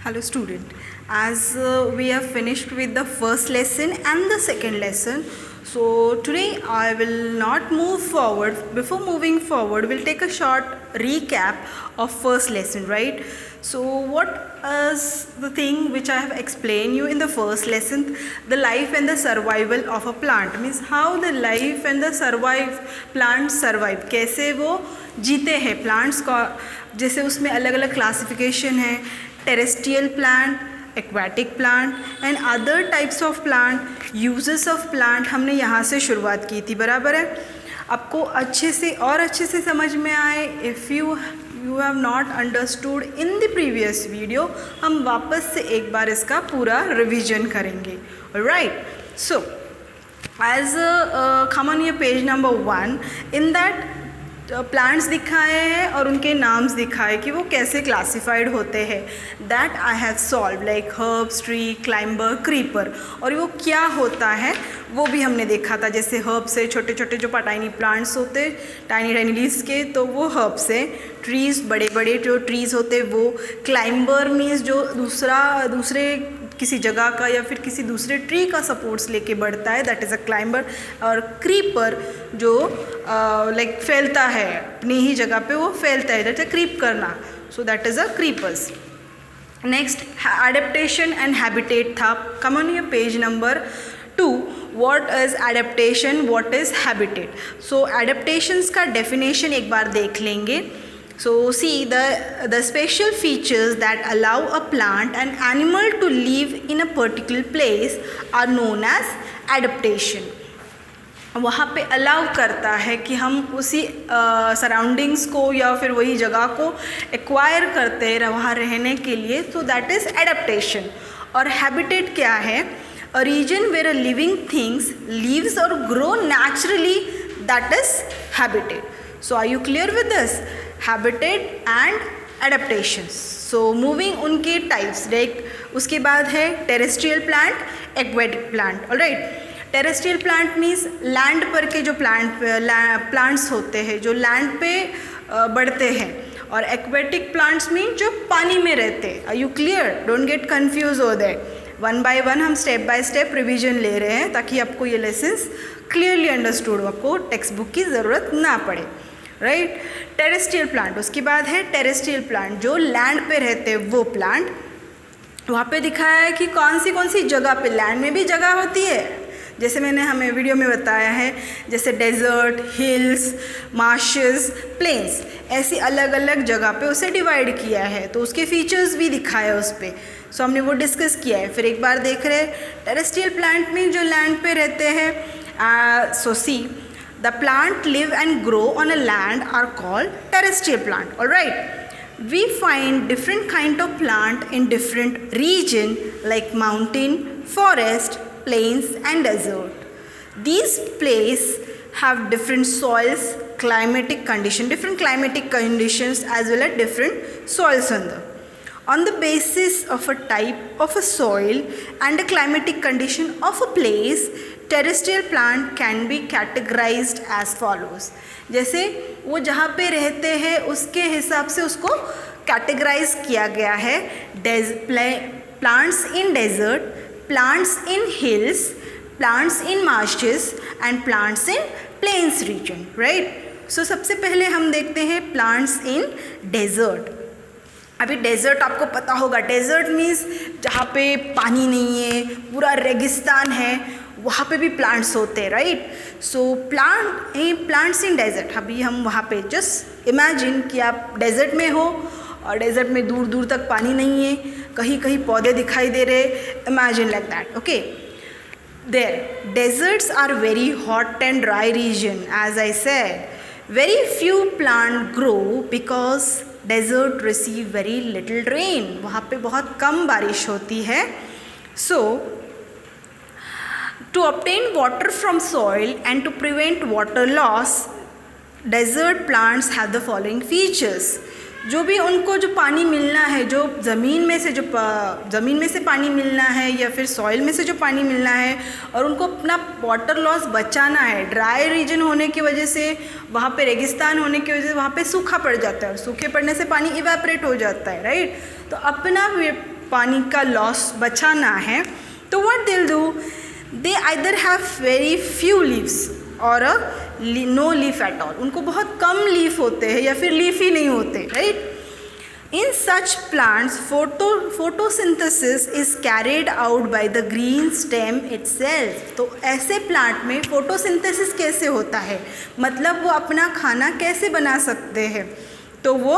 Hello student, as we have finished with the first lesson and the second lesson, so today I will not move forward. Before moving forward, we'll take a short recap of first lesson, right? So what is the thing which I have explained you in the first lesson? The life and the survival of a plant, means how the life and the plants survive, कैसे वो जीते हैं plants का, जैसे उसमें अलग अलग classification है, terrestrial plant, aquatic plant and other types of plant, uses of plant हमने यहाँ से शुरुआत की थी, बराबर है। आपको अच्छे से समझ में आए, if you have not understood in the previous video, हम वापस से एक बार इसका पूरा रिवीजन करेंगे। Alright, so as come on your page number 1, in that plants दिखाए हैं और उनके नाम्स दिखाए कि वो कैसे क्लासिफाइड होते हैं। That I have solve like herbs, tree, climber, creeper, और वो क्या होता है वो भी हमने देखा था। जैसे हर्ब्स से छोटे छोटे जो टाइनी प्लांट्स होते, टाइनी लीव्स के, तो वो हर्ब्स से। ट्रीज़ बड़े बड़े जो ट्रीज़ होते वो। क्लाइंबर मीन्स जो दूसरे किसी जगह का या फिर किसी दूसरे ट्री का सपोर्ट्स लेके बढ़ता है, दैट इज़ अ क्लाइंबर। और क्रीपर जो लाइक फैलता है अपनी ही जगह पे, वो फैलता है, दैट इज क्रीप करना, so that is a creepers. Next adaptation and habitat था। Come on your page number 2, what is adaptation, what is habitat. So adaptations का डेफिनेशन एक बार देख लेंगे। So see, the special features that allow a plant and animal to live in a particular place are known as adaptation. वहाँ पे allow करता है कि हम उसी सराउंडिंग्स को या फिर वही जगह को एक्वायर करते हैं वहाँ रहने के लिए, so that is adaptation. और habitat क्या है? A region where a living things lives or grow naturally, that is habitat. So are you clear with this? Habitat and adaptations. So moving उनके types, like उसके बाद है terrestrial plant, aquatic plant. Alright, terrestrial plant means land पर के जो plants होते हैं, जो land पे बढ़ते हैं, और aquatic plants mean जो पानी में रहते हैं। Are you clear? Don't get confused over that. One by one हम स्टेप बाय स्टेप रिवीजन ले रहे हैं ताकि आपको ये लेसन्स क्लियरली अंडरस्टूड हो, आपको टेक्स्ट बुक की ज़रूरत ना पड़े, राइट। टेरेस्ट्रियल प्लांट, उसके बाद है टेरेस्ट्रियल प्लांट जो लैंड पे रहते हैं वो प्लांट। वहाँ पे दिखाया है कि कौन सी जगह पे, लैंड में भी जगह होती है, जैसे मैंने हमें वीडियो में बताया है, जैसे डेजर्ट, हिल्स, मार्शेस, प्लेन्स, ऐसी अलग अलग जगह पे उसे डिवाइड किया है, तो उसके फीचर्स भी दिखाया उस पर। सो हमने वो डिस्कस किया है। फिर एक बार देख रहे हैं टेरेस्ट्रियल प्लांट में जो लैंड पे रहते हैं। सो सी, the plant live and grow on a land are called terrestrial plant. All right, we find different kind of plant in different region like mountain, forest, plains and desert. These places have different soils, different climatic conditions as well as different soils on the basis of a type of a soil and a climatic condition of a place. Terrestrial plant can be categorised as follows. जैसे वो जहाँ पे रहते हैं उसके हिसाब से उसको कैटेगराइज किया गया है। Plants in desert, plants in hills, plants in marshes and plants in plains region, right. So सबसे पहले हम देखते हैं प्लांट्स इन डेजर्ट। अभी डेजर्ट आपको पता होगा, डेजर्ट मीन्स जहाँ पे पानी नहीं है, पूरा रेगिस्तान है, वहाँ पे भी प्लांट्स होते हैं, right. So plants in desert, अभी हम वहाँ पे जस्ट इमेजिन कि आप डेजर्ट में हो और डेजर्ट में दूर दूर तक पानी नहीं है, कहीं कहीं पौधे दिखाई दे रहे, imagine like that, okay. There deserts are very hot and dry region, as I said very few plant grow because desert receive very little rain, वहाँ पे बहुत कम बारिश होती है। सो to obtain water from soil and to prevent water loss, desert plants have the following features. जो भी उनको जो पानी मिलना है, जो ज़मीन में से पानी मिलना है या फिर सॉइल में से जो पानी मिलना है, और उनको अपना वाटर लॉस बचाना है। ड्राई रीजन होने की वजह से, वहाँ पे रेगिस्तान होने की वजह से वहाँ पे सूखा पड़ जाता है, और सूखे पड़ने से पानी इवेपोरेट हो जाता है, राइट। तो अपना पानी का लॉस बचाना है तो what they will do, they either have very few leaves और नो लीफ एट ऑल, उनको बहुत कम लीफ होते हैं या फिर लीफ ही नहीं होते, right. In such plants, photosynthesis is carried out by the green stem itself. तो ऐसे प्लांट में फोटोसिंथेसिस कैसे होता है, मतलब वो अपना खाना कैसे बना सकते हैं, तो वो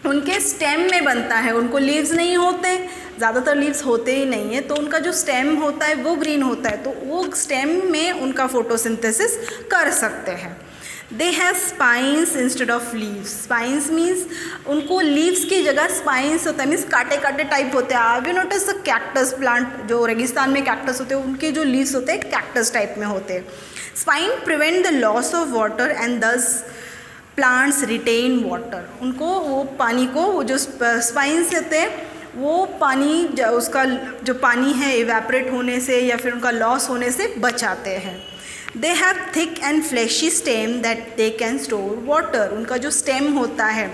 उनके स्टेम में बनता है, उनको लीव्स नहीं होते, ज़्यादातर लीव्स होते ही नहीं है, तो उनका जो स्टेम होता है वो ग्रीन होता है, तो वो स्टेम में उनका फोटोसिंथेसिस कर सकते हैं। They have spines instead of leaves, spines means उनको लीव्स की जगह स्पाइंस होता है, मीन्स काटे काटे टाइप होते हैं। Have you notice the cactus plant, जो रेगिस्तान में कैक्टस होते हैं उनके जो लीव्स होते हैं कैक्टस टाइप में होते हैं। Spine prevent the loss of water and दस प्लांट्स रिटेन वाटर, उनको वो पानी को, वो जो स्पाइंस होते हैं वो पानी उसका जो पानी है इवेपोरेट होने से या फिर उनका लॉस होने से बचाते हैं। They have thick and fleshy stem that they can store water, उनका जो स्टेम होता है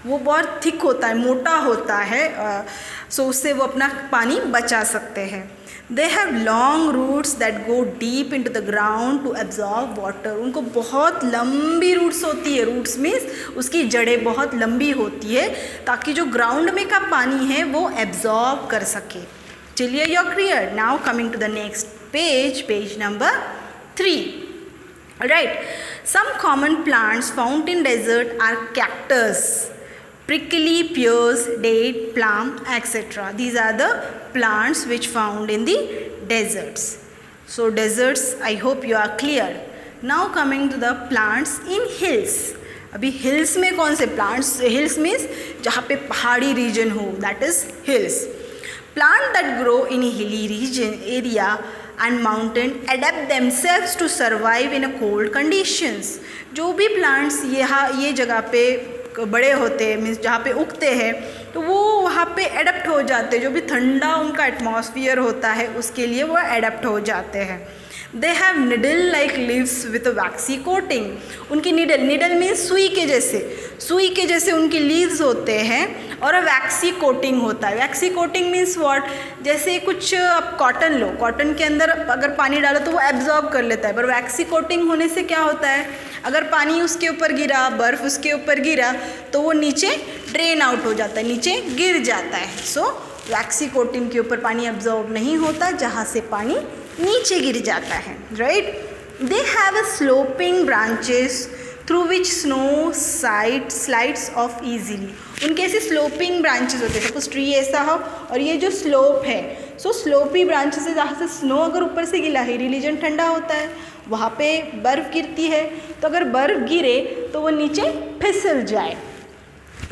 वो बहुत थिक होता है, मोटा होता है, सो उससे वो अपना पानी बचा सकते हैं। They have long roots that go deep into the ground to absorb water, उनको बहुत लंबी रूट्स होती है, रूट्स मीन्स उसकी जड़ें बहुत लंबी होती है ताकि जो ग्राउंड में का पानी है वो एब्जॉर्ब कर सके। चलिए you are clear. Now coming to the next page, page number 3. Right, some common plants found in desert are cactus, prickly pears, date, plum, etc. These are the plants which found in the deserts. So deserts, I hope you are clear. Now coming to the plants in hills. अभी hills में कौन से plants, hills means जहाँ पे पहाड़ी reason हो, that is hills. Plant that grow in hilly region area and mountain adapt themselves to survive in a cold conditions. जो भी plants ये जगह पे बड़े होते हैं, मीन्स जहाँ पे उगते हैं, तो वो वहाँ पे एडप्ट हो जाते हैं, जो भी ठंडा उनका एटमॉस्फियर होता है उसके लिए वो एडप्ट हो जाते हैं। They have needle like leaves with vaccine coating, उनकी निडल मीन्स सुई के जैसे उनकी लीव्स होते हैं और वैक्सी कोटिंग होता है। वैक्सी कोटिंग मीन्स व्हाट, जैसे कुछ आप कॉटन लो, कॉटन के अंदर अगर पानी डालो तो वो एब्जॉर्ब कर लेता है, पर वैक्सी कोटिंग होने से क्या होता है, अगर पानी उसके ऊपर गिरा, बर्फ़ उसके ऊपर गिरा तो वो नीचे ड्रेन आउट हो जाता है, नीचे गिर जाता है। सो वैक्सी कोटिंग के ऊपर पानी एब्जॉर्ब नहीं होता, जहाँ से पानी नीचे गिर जाता है, right. They have a sloping branches through which snow slides of easily, उनके ऐसे स्लोपिंग ब्रांचेस होते हैं, सपोज ट्री ऐसा हो और ये जो स्लोप है, सो स्लोपी ब्रांचेस है जहाँ से स्नो अगर ऊपर से गिला है, रिलीजन ठंडा होता है, वहाँ पे बर्फ़ गिरती है, तो अगर बर्फ़ गिरे तो वो नीचे फिसल जाए।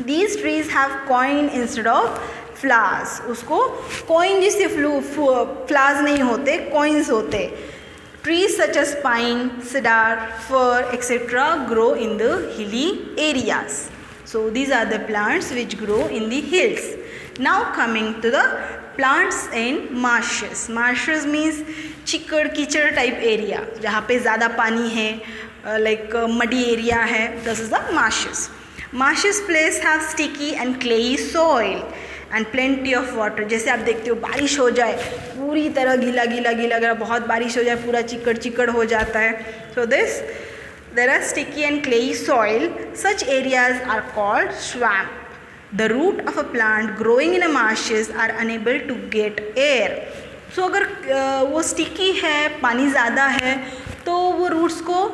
These trees have cone instead of flowers, उसको कॉइन जैसे फ्लावर्स नहीं होते, कॉइन्स होते। Trees such as pine, cedar, fir, etc. grow in the hilly areas. So these are the plants which grow in the hills. Now coming to the plants in marshes. Marshes means चिकड़ कीचड़ type area, जहाँ पे ज़्यादा पानी है, like muddy area है, this is the marshes. Marshes place have sticky and clayey soil and plenty of water. जैसे आप देखते हो बारिश हो जाए, पूरी तरह गीला गीला गीला अगर बहुत बारिश हो जाए पूरा चिकड़ चिकड़ हो जाता है. So there are sticky and clayey soil. Such areas are called swamp. The root of a plant growing in a marshes are unable to get air. So अगर वो स्टिकी है, पानी ज़्यादा है, तो वो रूट्स को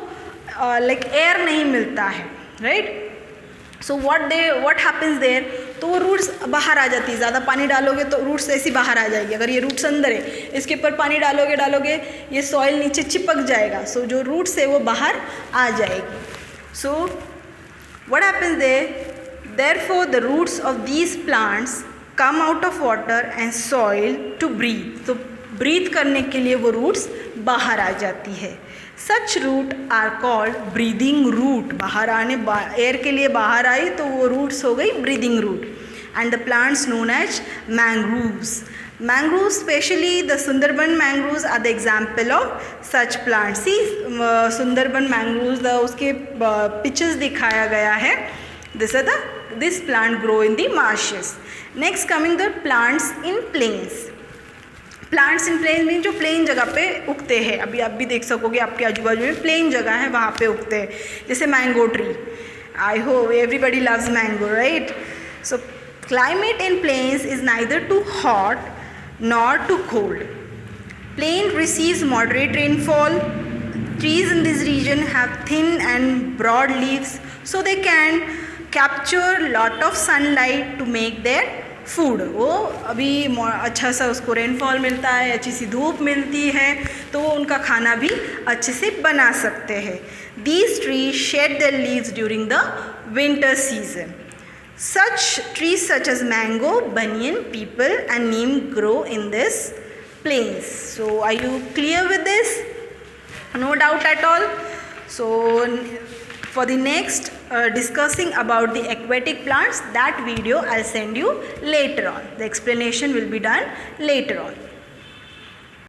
लाइक एयर नहीं मिलता है, right. So what happens there, तो वो रूट्स बाहर आ जाती है. ज़्यादा पानी डालोगे तो रूट्स ऐसी बाहर आ जाएगी. अगर ये रूट्स अंदर है, इसके ऊपर पानी डालोगे ये सॉइल नीचे चिपक जाएगा. सो जो रूट्स है वो बाहर आ जाएगी. So what happens therefore the roots of these plants come out of water and soil to breathe. तो ब्रीथ करने के लिए वो रूट्स बाहर आ जाती है. Such root are called breathing root. बाहर आने एयर के लिए बाहर आई तो वो रूट्स हो गई breathing root. And the plants known as mangroves. Mangroves specially the Sundarban mangroves are the example of such plants. See Sundarban mangroves उसके पिक्चर्स दिखाया गया है. This plant grow in the marshes. Next coming the plants in plains. Plants in plain में जो plane जगह पे उगते हैं, अभी आप भी देख सकोगे आपके आजू बाजू में प्लेन जगह है वहाँ पे उगते हैं, जैसे mango tree. I hope everybody loves mango, right? So climate in plains is neither too hot nor too cold. Plain receives moderate rainfall. Trees in this region have thin and broad leaves, so they can capture lot of sunlight to make their food. वो अभी अच्छा सा उसको rainfall मिलता है, अच्छी सी धूप मिलती है, तो वो उनका खाना भी अच्छे से बना सकते हैं. These trees shed their leaves during the winter season. Such trees such as mango, banyan, peepal and neem grow in this plains. So are you clear with this? No doubt at all. So for the next discussing about the aquatic plants, that video I'll send you later on. The explanation will be done later on.